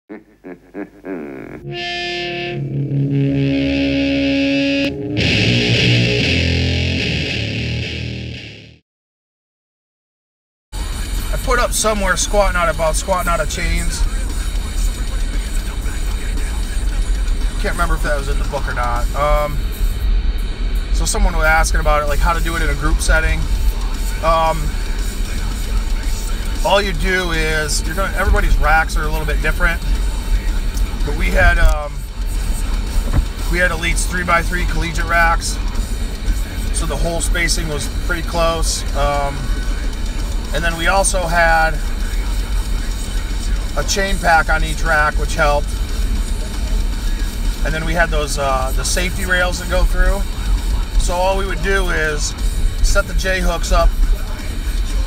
I put up somewhere squatting out of chains. Can't remember if that was in the book or not. So someone was asking about it, like how to do it in a group setting. All you do is everybody's racks are a little bit different, but we had Elite's 3x3 collegiate racks, so the hole spacing was pretty close. And then we also had a chain pack on each rack, which helped. And then we had those the safety rails that go through. So all we would do is set the J hooks up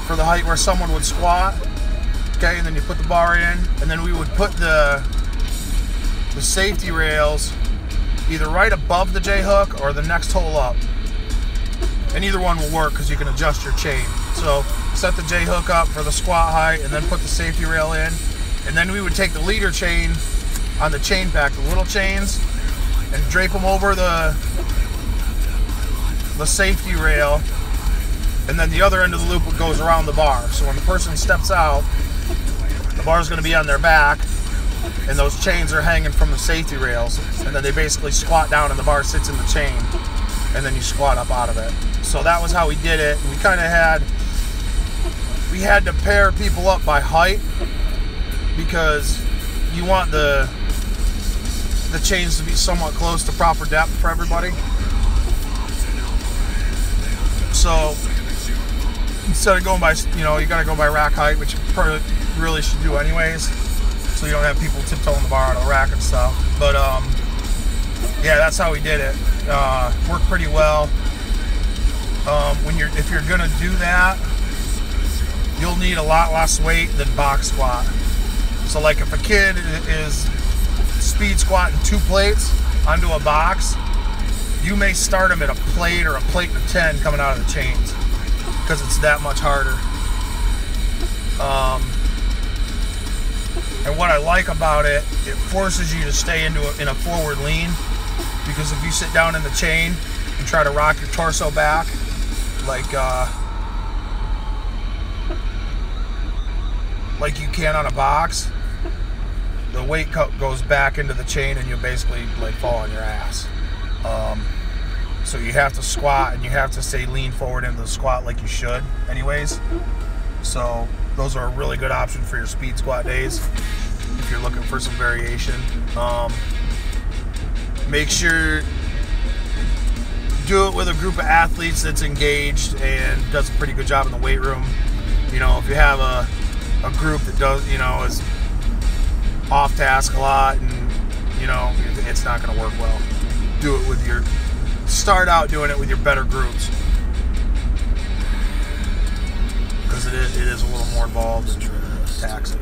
for the height where someone would squat. Okay, and then you put the bar in, and then we would put the safety rails either right above the J hook or the next hole up. And either one will work because you can adjust your chain. So set the J hook up for the squat height, and then put the safety rail in. And then we would take the leader chain on the chain pack, the little chains, and drape them over the safety rail, and then the other end of the loop goes around the bar. So when the person steps out, the bar is going to be on their back, and those chains are hanging from the safety rails, and then they basically squat down and the bar sits in the chain, and then you squat up out of it. So that was how we did it. We kind of had to pair people up by height, because you want the chains to be somewhat close to proper depth for everybody. So instead of going by, you gotta go by rack height, which you really should do anyways, so you don't have people tiptoeing the bar out of the rack and stuff. But yeah, that's how we did it. Worked pretty well. If you're gonna do that, you'll need a lot less weight than box squat. So like if a kid is speed squatting 2 plates onto a box, you may start them at a plate or a plate and 10 coming out of the chains, because it's that much harder. And what I like about it, it forces you to stay in a forward lean, because if you sit down in the chain and try to rock your torso back, like you can on a box, the weight goes back into the chain and you'll basically fall on your ass. So you have to squat, and you have to stay lean forward into the squat like you should anyways. So those are a really good option for your speed squat days if you're looking for some variation. Make sure do it with a group of athletes that's engaged and does a pretty good job in the weight room. If you have a group that does, is off task a lot, and it's not going to work well. Start out doing it with your better groups, because it is a little more involved and taxing.